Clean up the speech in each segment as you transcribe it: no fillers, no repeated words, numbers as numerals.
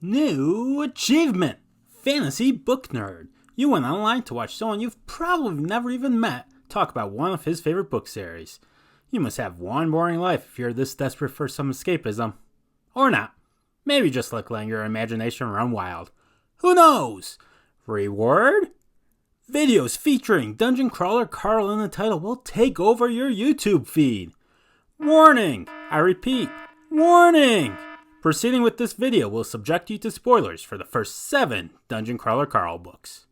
New achievement! Fantasy Book Nerd. You went online to watch someone you've probably never even met talk about one of his favorite book series. You must have one boring life if you're this desperate for some escapism. Or not. Maybe just like letting your imagination run wild. Who knows? Reward? Videos featuring Dungeon Crawler Carl in the title will take over your YouTube feed. Warning! I repeat, warning! Proceeding with this video will subject you to spoilers for the first 7 Dungeon Crawler Carl books.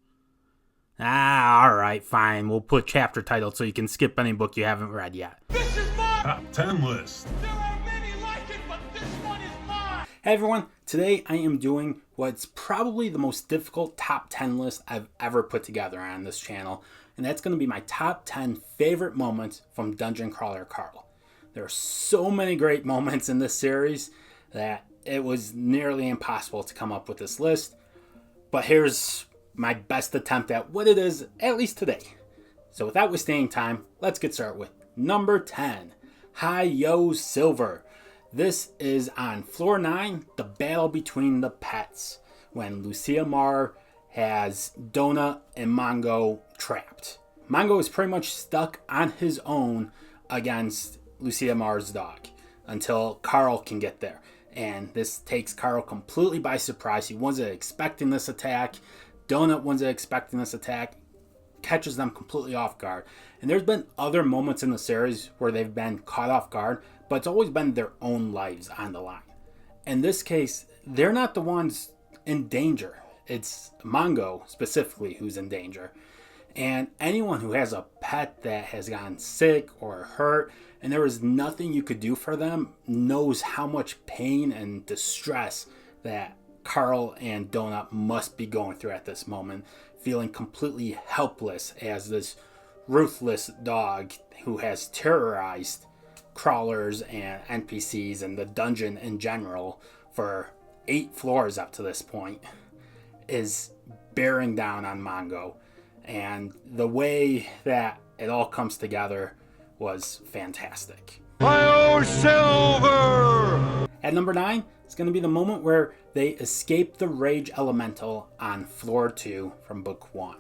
Alright, fine. We'll put chapter titles so you can skip any book you haven't read yet. This is my Top 10 list. There are many like it, but this one is mine. Hey everyone, today I am doing what's probably the most difficult top 10 list I've ever put together on this channel, and that's going to be my top 10 favorite moments from Dungeon Crawler Carl. There are so many great moments in this series that it was nearly impossible to come up with this list, but here's my best attempt at what it is, at least today. So without wasting time, let's get started with number 10, Hi-Yo Silver. This is on floor 9, the battle between the pets, when Lucia Mar has Donut and Mongo trapped. Mongo is pretty much stuck on his own against Lucia Mar's dog until Carl can get there. And this takes Carl completely by surprise. He wasn't expecting this attack. Donut wasn't expecting this attack. Catches them completely off guard. And there's been other moments in the series where they've been caught off guard, but it's always been their own lives on the line. In this case, they're not the ones in danger. It's Mongo specifically who's in danger. And anyone who has a pet that has gotten sick or hurt and there is nothing you could do for them knows how much pain and distress that Carl and Donut must be going through at this moment, feeling completely helpless as this ruthless dog who has terrorized crawlers and NPCs and the dungeon in general for 8 floors up to this point is bearing down on Mongo. And the way that it all comes together was fantastic. Hi-Yo Silver! At number 9, it's going to be the moment where they escape the Rage Elemental on floor 2 from book 1.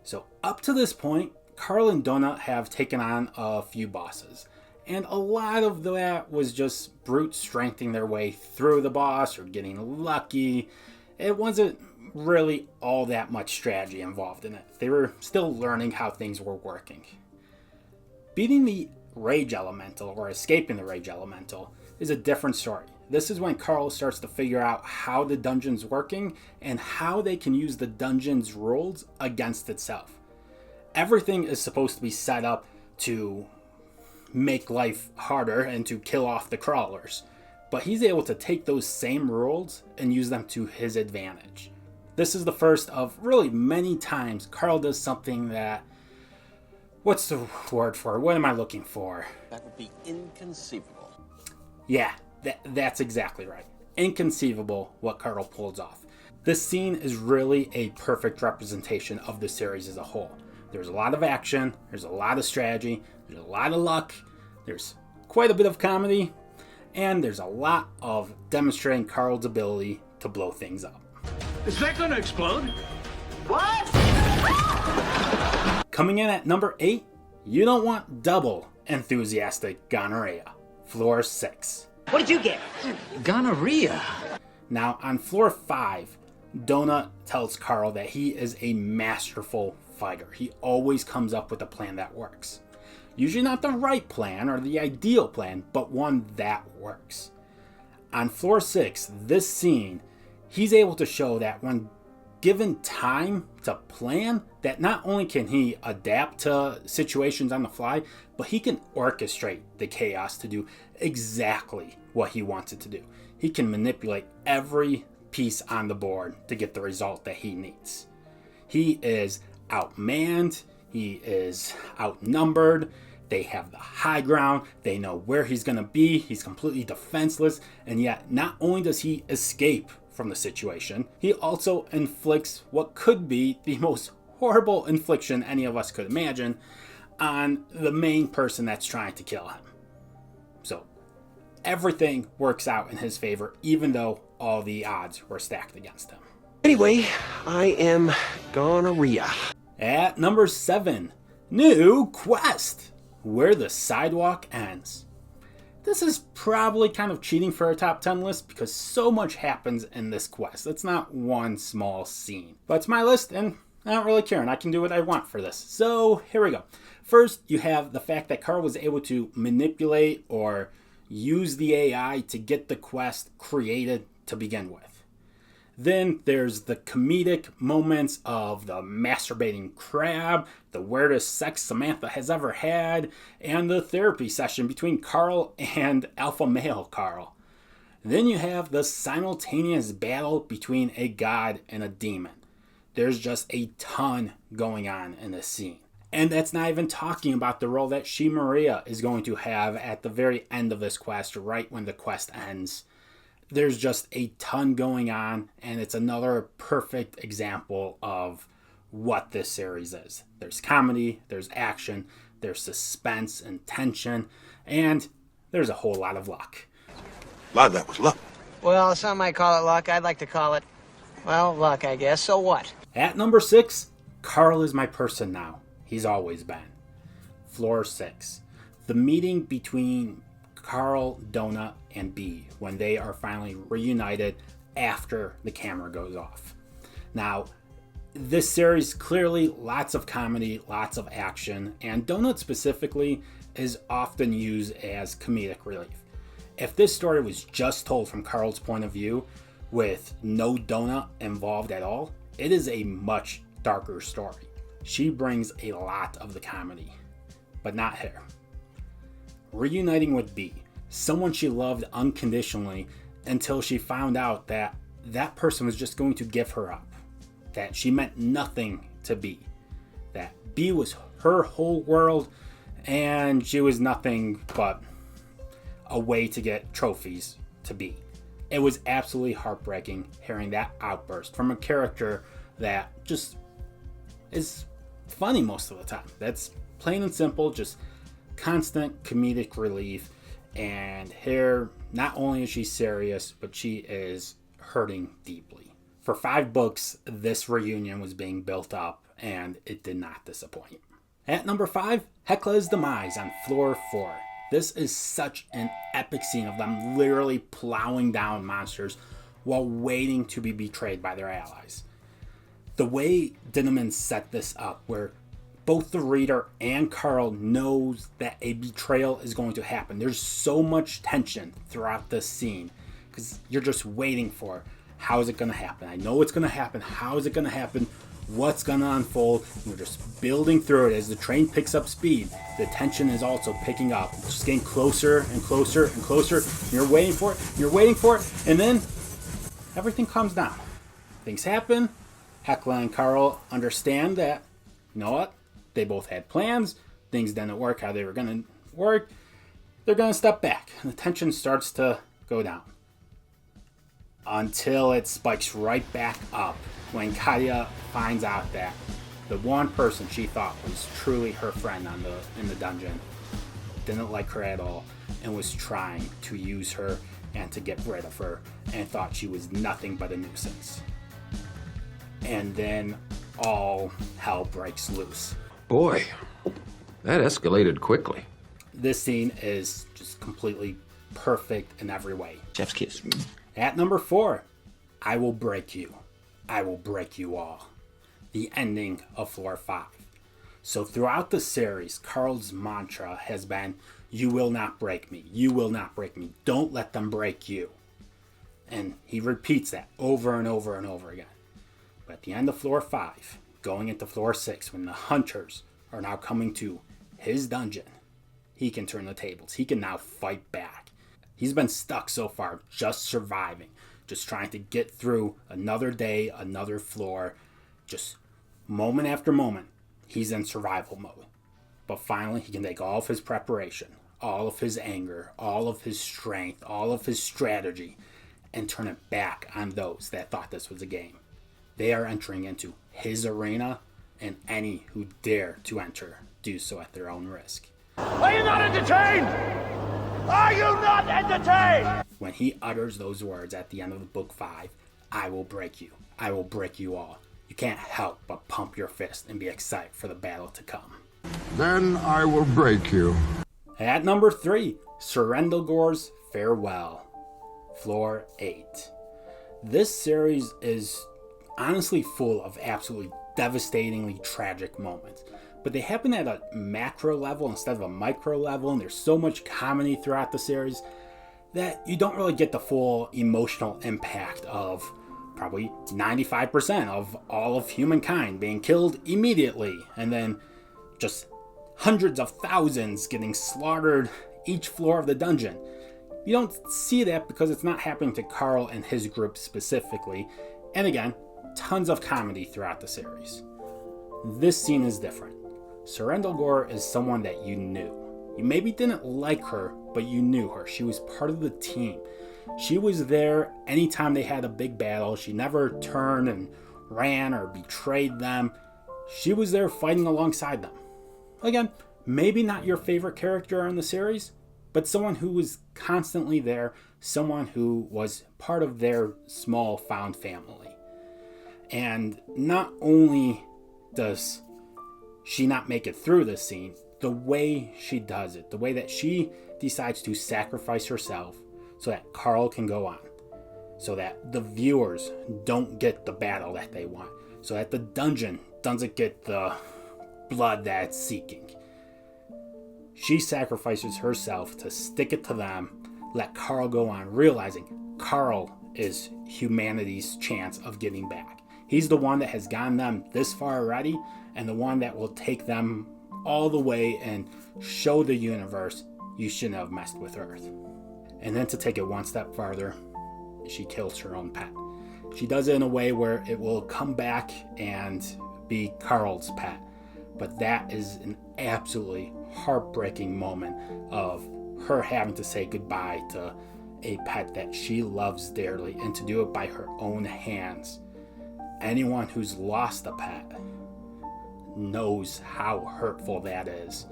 So up to this point, Carl and Donut have taken on a few bosses. And a lot of that was just brute strengthing their way through the boss or getting lucky. It wasn't really all that much strategy involved in it. They were still learning how things were working. Beating the Rage Elemental, or escaping the Rage Elemental, is a different story. This is when Carl starts to figure out how the dungeon's working and how they can use the dungeon's rules against itself. Everything is supposed to be set up to make life harder and to kill off the crawlers, but he's able to take those same rules and use them to his advantage. This is the first of really many times Carl does something that... What's the word for it? What am I looking for? That would be inconceivable. Yeah, that's exactly right. Inconceivable what Carl pulls off. This scene is really a perfect representation of the series as a whole. There's a lot of action, there's a lot of strategy, there's a lot of luck, there's quite a bit of comedy, and there's a lot of demonstrating Carl's ability to blow things up. Is that gonna explode? What? Coming in at number 8, you don't want double enthusiastic gonorrhea. Floor 6. What did you get? Gonorrhea. Now on floor 5, Donut tells Carl that he is a masterful fighter. He always comes up with a plan that works. Usually not the right plan or the ideal plan, but one that works. On floor 6, this scene, he's able to show that when given time to plan, that not only can he adapt to situations on the fly, but he can orchestrate the chaos to do exactly what he wants it to do. He can manipulate every piece on the board to get the result that he needs. He is outmanned, he is outnumbered, they have the high ground, they know where he's going to be, he's completely defenseless, and yet not only does he escape from the situation, he also inflicts what could be the most horrible infliction any of us could imagine on the main person that's trying to kill him. So everything works out in his favor, even though all the odds were stacked against him. Anyway, I am gonorrhea. At number 7, New Quest, Where the Sidewalk Ends. This is probably kind of cheating for a top 10 list because so much happens in this quest. It's not one small scene. But it's my list and I don't really care and I can do what I want for this. So here we go. First, you have the fact that Carl was able to manipulate or use the AI to get the quest created to begin with. Then there's the comedic moments of the masturbating crab, the weirdest sex Samantha has ever had, and the therapy session between Carl and alpha male Carl. Then you have the simultaneous battle between a god and a demon. There's just a ton going on in this scene. And that's not even talking about the role that She Maria is going to have at the very end of this quest, right when the quest ends. There's just a ton going on, and it's another perfect example of what this series is. There's comedy, there's action, there's suspense and tension, and there's a whole lot of luck. A lot of that was luck. Well, some might call it luck. I'd like to call it, well, luck, I guess. So what? At number 6, Carl is my person now. He's always been. Floor 6. The meeting between Carl, Donut, and B when they are finally reunited after the camera goes off. Now, this series clearly lots of comedy, lots of action, and Donut specifically is often used as comedic relief. If this story was just told from Carl's point of view with no Donut involved at all, it is a much darker story. She brings a lot of the comedy, but not here. Reuniting with B, someone she loved unconditionally until she found out that that person was just going to give her up, that she meant nothing to B, that B was her whole world and she was nothing but a way to get trophies to B. It was absolutely heartbreaking hearing that outburst from a character that just is funny most of the time. That's plain and simple, just constant comedic relief. And here, not only is she serious, but she is hurting deeply. For 5 books, this reunion was being built up, and it did not disappoint. At number 5, Hekla's Demise on floor 4. This is such an epic scene of them literally plowing down monsters while waiting to be betrayed by their allies. The way Dinniman set this up, where both the reader and Carl knows that a betrayal is going to happen. There's so much tension throughout this scene because you're just waiting for, how is it going to happen? I know it's going to happen. How is it going to happen? What's going to unfold? You're just building through it as the train picks up speed. The tension is also picking up. It's just getting closer and closer and closer. You're waiting for it. You're waiting for it. And then everything calms down. Things happen. Hekla and Carl understand that, you know what? They both had plans. Things didn't work how they were going to work. They're going to step back. And the tension starts to go down. Until it spikes right back up when Katya finds out that the one person she thought was truly her friend in the dungeon didn't like her at all and was trying to use her and to get rid of her and thought she was nothing but a nuisance. And then all hell breaks loose. Boy, that escalated quickly. This scene is just completely perfect in every way. Chef's kiss. At number 4, I Will Break You. I Will Break You All. The ending of floor 5. So throughout the series, Carl's mantra has been, you will not break me. You will not break me. Don't let them break you. And he repeats that over and over and over again. But at the end of floor 5, going into floor 6, when the hunters are now coming to his dungeon, he can turn the tables. He can now fight back. He's been stuck so far, just surviving, just trying to get through another day, another floor, just moment after moment, he's in survival mode. But finally, he can take all of his preparation, all of his anger, all of his strength, all of his strategy, and turn it back on those that thought this was a game. They are entering into his arena, and any who dare to enter do so at their own risk. Are you not entertained? Are you not entertained? when he utters those words at the end of the book 5, I will break you. I will break you all. You can't help but pump your fist and be excited for the battle to come. Then I will break you. At number 3, Surrendalgore's Farewell, Floor 8. This series is honestly full of absolutely devastatingly tragic moments, but they happen at a macro level instead of a micro level, and there's so much comedy throughout the series that you don't really get the full emotional impact of probably 95% of all of humankind being killed immediately, and then just hundreds of thousands getting slaughtered each floor of the dungeon. You don't see that because it's not happening to Carl and his group specifically, and again, tons of comedy throughout the series. This scene is different. Surrendalgore is someone that you knew. You maybe didn't like her, but you knew her. She was part of the team. She was there anytime they had a big battle. She never turned and ran or betrayed them. She was there fighting alongside them. Again, maybe not your favorite character in the series, but someone who was constantly there, someone who was part of their small found family. And not only does she not make it through this scene, the way she does it, the way that she decides to sacrifice herself so that Carl can go on, so that the viewers don't get the battle that they want, so that the dungeon doesn't get the blood that it's seeking. She sacrifices herself to stick it to them, let Carl go on, realizing Carl is humanity's chance of getting back. He's the one that has gotten them this far already, and the one that will take them all the way and show the universe you shouldn't have messed with Earth. And then to take it one step farther, she kills her own pet. She does it in a way where it will come back and be Carl's pet. But that is an absolutely heartbreaking moment of her having to say goodbye to a pet that she loves dearly, and to do it by her own hands. Anyone who's lost a pet knows how hurtful that is,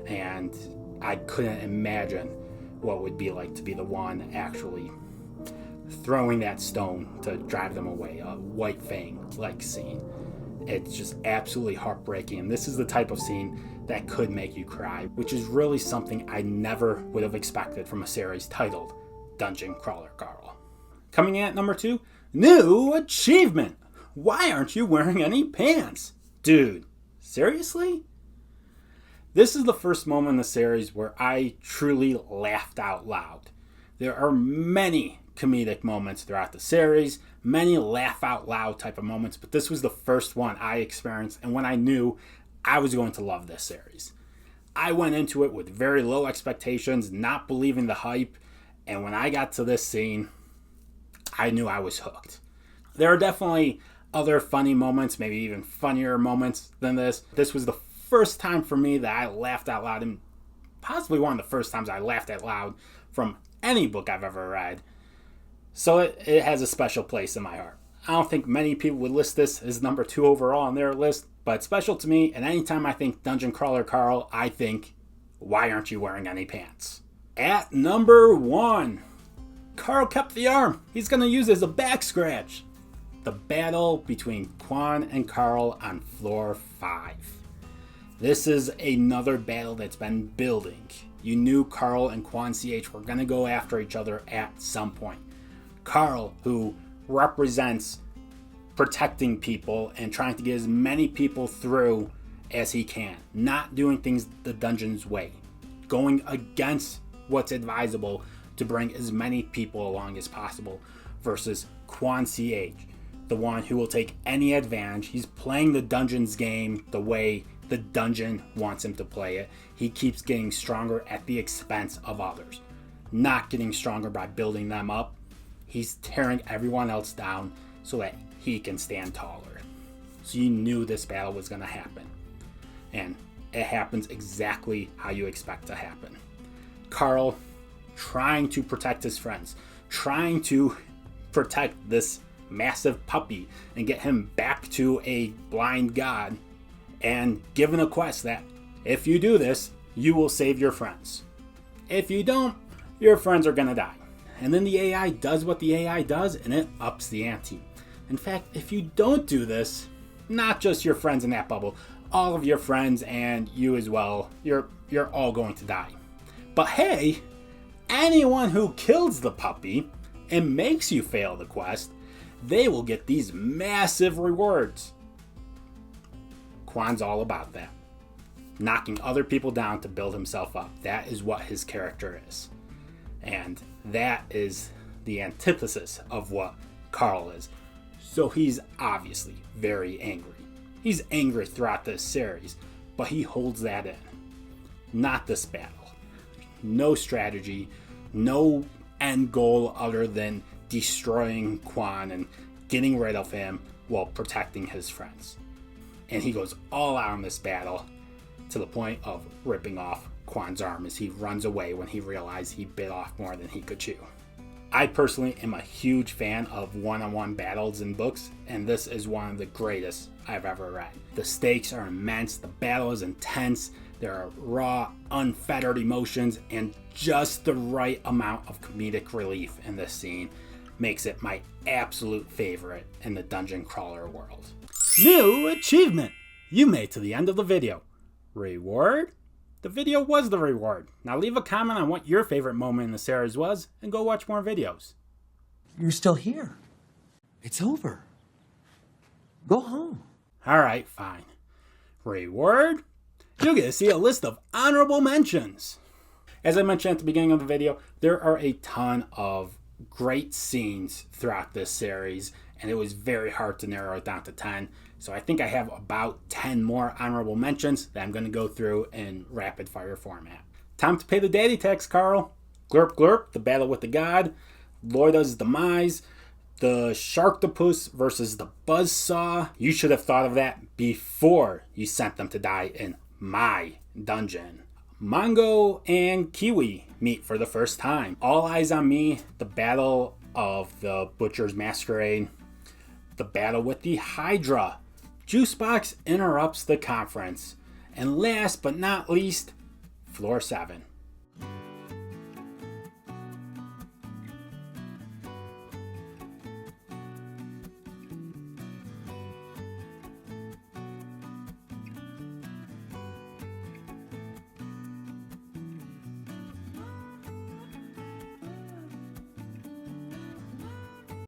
and I couldn't imagine what it would be like to be the one actually throwing that stone to drive them away, a White Fang like scene. It's just absolutely heartbreaking, and this is the type of scene that could make you cry, which is really something I never would have expected from a series titled Dungeon Crawler Carl. Coming in at number 2, New Achievement! Why aren't you wearing any pants? Dude, seriously? This is the first moment in the series where I truly laughed out loud. There are many comedic moments throughout the series, many laugh out loud type of moments, but this was the first one I experienced, and when I knew I was going to love this series. I went into it with very low expectations, not believing the hype, and when I got to this scene, I knew I was hooked. There are definitely other funny moments, maybe even funnier moments than this. This was the first time for me that I laughed out loud, and possibly one of the first times I laughed out loud from any book I've ever read. So it has a special place in my heart. I don't think many people would list this as number 2 overall on their list, but it's special to me, and anytime I think Dungeon Crawler Carl, I think, why aren't you wearing any pants? At number 1, Carl kept the arm. He's going to use it as a back scratch. The battle between Quan and Carl on floor 5. This is another battle that's been building. You knew Carl and Quan CH were going to go after each other at some point. Carl, who represents protecting people and trying to get as many people through as he can, not doing things the dungeon's way, going against what's advisable to bring as many people along as possible, versus Quan CH, the one who will take any advantage. He's playing the dungeon's game the way the dungeon wants him to play it. He keeps getting stronger at the expense of others, not getting stronger by building them up. He's tearing everyone else down so that he can stand taller. So you knew this battle was going to happen. And it happens exactly how you expect to happen. Carl trying to protect his friends, trying to protect this massive puppy and get him back to a blind god, and given a quest that if you do this, you will save your friends. If you don't, your friends are going to die. And then the AI does what the AI does, and it ups the ante. In fact, if you don't do this, not just your friends in that bubble, all of your friends and you as well, you're all going to die. But hey, anyone who kills the puppy and makes you fail the quest, they will get these massive rewards. Quan's all about that. Knocking other people down to build himself up. That is what his character is. And that is the antithesis of what Carl is. So he's obviously very angry. He's angry throughout this series, but he holds that in. Not this battle. No strategy, no end goal other than destroying Quan and getting rid of him while protecting his friends. And he goes all out in this battle to the point of ripping off Quan's arm as he runs away when he realized he bit off more than he could chew. I personally am a huge fan of one-on-one battles in books, and this is one of the greatest I've ever read. The stakes are immense, the battle is intense, there are raw, unfettered emotions, and just the right amount of comedic relief in this scene makes it my absolute favorite in the dungeon crawler world. New achievement! You made to the end of the video. Reward? The video was the reward. Now leave a comment on what your favorite moment in the series was and go watch more videos. You're still here. It's over. Go home. Alright, fine. Reward? You'll get to see a list of honorable mentions. As I mentioned at the beginning of the video, there are a ton of great scenes throughout this series, and it was very hard to narrow it down to 10. So I think I have about 10 more honorable mentions that I'm going to go through in rapid fire format. Time to pay the daddy tax, Carl. Glurp glurp, the battle with the god. Lloyda's demise. The Sharktopus versus the Buzzsaw. You should have thought of that before you sent them to die in my dungeon. Mongo and Kiwi meet for the first time. All Eyes on Me, the battle of the Butcher's Masquerade. The battle with the Hydra. Juicebox interrupts the conference. And last but not least, Floor 7.